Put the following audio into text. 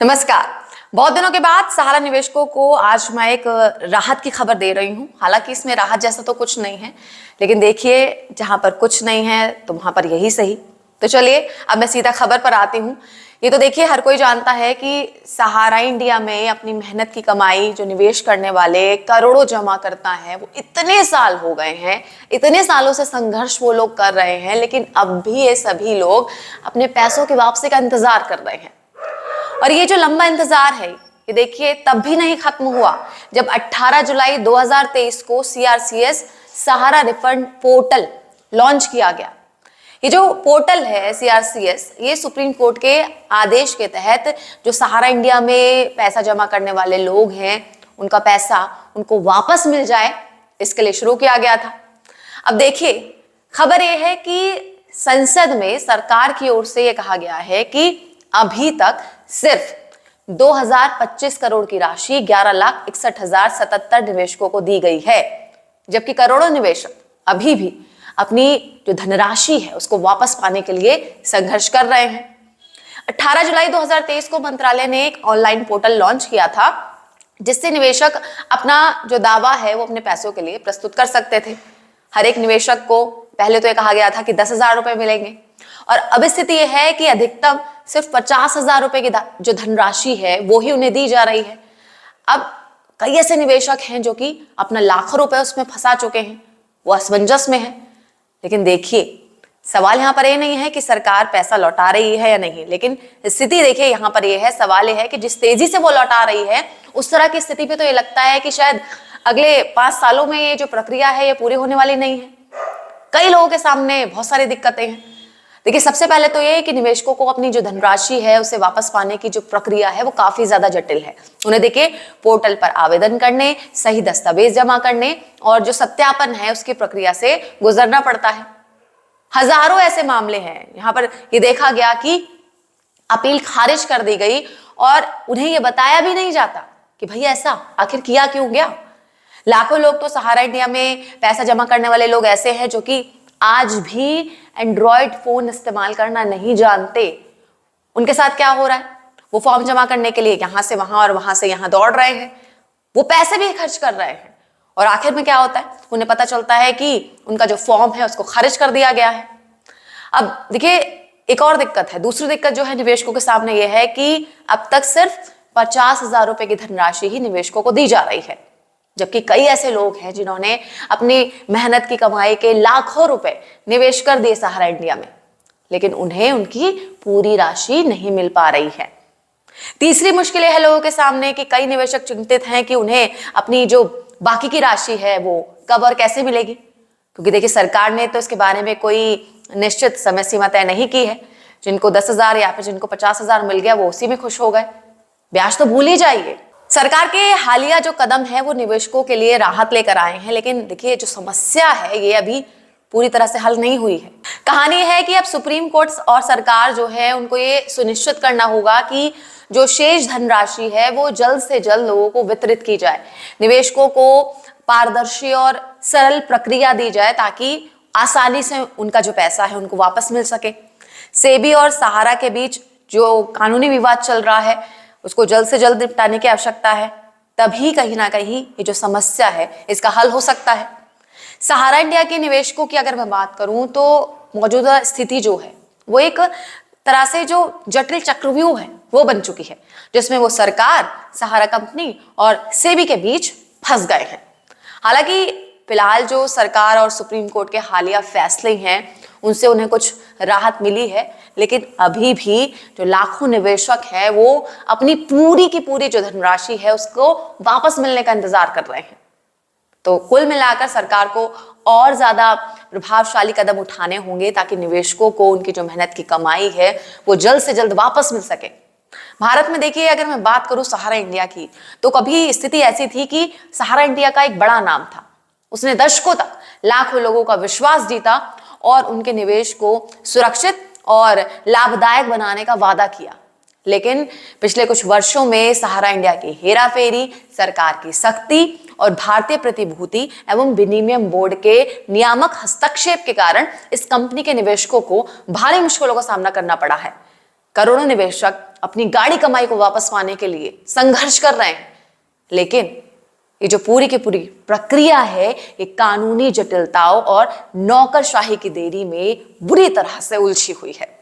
नमस्कार। बहुत दिनों के बाद सहारा निवेशकों को आज मैं एक राहत की खबर दे रही हूं। हालांकि इसमें राहत जैसा तो कुछ नहीं है, लेकिन देखिए जहां पर कुछ नहीं है तो वहां पर यही सही। तो चलिए अब मैं सीधा खबर पर आती हूं। ये तो देखिए हर कोई जानता है कि सहारा इंडिया में अपनी मेहनत की कमाई जो निवेश करने वाले करोड़ों जमा करता है, वो इतने साल हो गए हैं, इतने सालों से संघर्ष वो लोग कर रहे हैं, लेकिन अब भी ये सभी लोग अपने पैसों की वापसी का इंतजार कर रहे हैं। और ये जो लंबा इंतजार है, ये देखिए तब भी नहीं खत्म हुआ जब 18 जुलाई 2023 को सीआरसीएस सहारा रिफंड पोर्टल लॉन्च किया गया। ये जो पोर्टल है सीआरसीएस, ये सुप्रीम कोर्ट के आदेश के तहत जो सहारा इंडिया में पैसा जमा करने वाले लोग हैं, उनका पैसा उनको वापस मिल जाए, इसके लिए शुरू किया गया था। अब देखिए खबर ये है कि संसद में सरकार की ओर से ये कहा गया है कि अभी तक सिर्फ 2025 करोड़ की राशि 11,61,077 निवेशकों को दी गई है, जबकि करोड़ों निवेशक अभी भी अपनी जो धनराशि है उसको वापस पाने के लिए संघर्ष कर रहे हैं। 18 जुलाई 2023 को मंत्रालय ने एक ऑनलाइन पोर्टल लॉन्च किया था, जिससे निवेशक अपना जो दावा है वो अपने पैसों के लिए प्रस्तुत कर सकते थे। हर एक निवेशक को पहले तो ये कहा गया था कि 10,000 रुपए मिलेंगे, और अब स्थिति यह है कि अधिकतम सिर्फ 50,000 रुपए की जो धनराशि है वो ही उन्हें दी जा रही है। अब कई ऐसे निवेशक हैं जो कि अपना लाखों रुपए उसमें फंसा चुके हैं, वो असमंजस में है। लेकिन देखिए सवाल यहाँ पर ये नहीं है कि सरकार पैसा लौटा रही है या नहीं, लेकिन स्थिति देखिए यहाँ पर ये है, सवाल ये है कि जिस तेजी से वो लौटा रही है, उस तरह की स्थिति पे तो ये लगता है कि शायद अगले 5 सालों में ये जो प्रक्रिया है ये पूरी होने वाली नहीं है। कई लोगों के सामने बहुत सारी दिक्कतें हैं। देखिए सबसे पहले तो ये है कि निवेशकों को अपनी जो धनराशि है उसे वापस पाने की जो प्रक्रिया है वो काफी ज्यादा जटिल है। उन्हें देखिए पोर्टल पर आवेदन करने, सही दस्तावेज जमा करने और जो सत्यापन है उसकी प्रक्रिया से गुजरना पड़ता है। हजारों ऐसे मामले हैं, यहाँ पर ये देखा गया कि अपील खारिज कर दी गई और उन्हें ये बताया भी नहीं जाता कि भैया ऐसा आखिर किया क्यों गया। लाखों लोग तो सहारा इंडिया में पैसा जमा करने वाले लोग ऐसे हैं जो कि आज भी एंड्रॉयड फोन इस्तेमाल करना नहीं जानते। उनके साथ क्या हो रहा है, वो फॉर्म जमा करने के लिए यहां से वहां और वहां से यहां दौड़ रहे हैं, वो पैसे भी खर्च कर रहे हैं, और आखिर में क्या होता है, उन्हें पता चलता है कि उनका जो फॉर्म है उसको खारिज कर दिया गया है। अब देखिए एक और दिक्कत है, दूसरी दिक्कत जो है निवेशकों के सामने यह है कि अब तक सिर्फ 50,000 रुपए की धनराशि ही निवेशकों को दी जा रही है, जबकि कई ऐसे लोग हैं जिन्होंने अपनी मेहनत की कमाई के लाखों रुपए निवेश कर दिए सहारा इंडिया में, लेकिन उन्हें उनकी पूरी राशि नहीं मिल पा रही है। तीसरी मुश्किल है लोगों के सामने कि कई निवेशक चिंतित हैं कि उन्हें अपनी जो बाकी की राशि है वो कब और कैसे मिलेगी, क्योंकि देखिए सरकार ने तो इसके बारे में कोई निश्चित समय सीमा तय नहीं की है। जिनको 10,000 या फिर जिनको 50,000 मिल गया वो उसी में खुश हो गए, ब्याज तो भूल ही जाइए। सरकार के हालिया जो कदम है वो निवेशकों के लिए राहत लेकर आए हैं, लेकिन देखिए जो समस्या है ये अभी पूरी तरह से हल नहीं हुई है। कहानी है कि अब सुप्रीम कोर्ट और सरकार जो है उनको ये सुनिश्चित करना होगा कि जो शेष धनराशि है वो जल्द से जल्द लोगों को वितरित की जाए, निवेशकों को पारदर्शी और सरल प्रक्रिया दी जाए ताकि आसानी से उनका जो पैसा है उनको वापस मिल सके। सेबी और सहारा के बीच जो कानूनी विवाद चल रहा है उसको जल्द से जल्द निपटाने की आवश्यकता है, तभी कहीं ना कहीं ये जो समस्या है इसका हल हो सकता है। सहारा इंडिया के निवेशकों की अगर मैं बात करूं तो मौजूदा स्थिति जो है वो एक तरह से जो जटिल चक्रव्यूह है वो बन चुकी है, जिसमें वो सरकार, सहारा कंपनी और सेबी के बीच फंस गए हैं। हालांकि फिलहाल जो सरकार और सुप्रीम कोर्ट के हालिया फैसले हैं उनसे उन्हें कुछ राहत मिली है, लेकिन अभी भी जो लाखों निवेशक हैं वो अपनी पूरी की पूरी जो धनराशि है उसको वापस मिलने का इंतजार कर रहे हैं। तो कुल मिलाकर सरकार को और ज्यादा प्रभावशाली कदम उठाने होंगे ताकि निवेशकों को उनकी जो मेहनत की कमाई है वो जल्द से जल्द वापस मिल सके। भारत में देखिए अगर मैं बात करूं सहारा इंडिया की, तो कभी स्थिति ऐसी थी कि सहारा इंडिया का एक बड़ा नाम था, उसने दशकों तक लाखों लोगों का विश्वास जीता और उनके निवेश को सुरक्षित और लाभदायक बनाने का वादा किया। लेकिन पिछले कुछ वर्षों में सहारा इंडिया की हेराफेरी, सरकार की सख्ती और भारतीय प्रतिभूति एवं विनिमय बोर्ड के नियामक हस्तक्षेप के कारण इस कंपनी के निवेशकों को भारी मुश्किलों का सामना करना पड़ा है। करोड़ों निवेशक अपनी गाड़ी कमाई को वापस पाने के लिए संघर्ष कर रहे हैं, लेकिन ये जो पूरी की पूरी प्रक्रिया है ये कानूनी जटिलताओं और नौकरशाही की देरी में बुरी तरह से उलझी हुई है।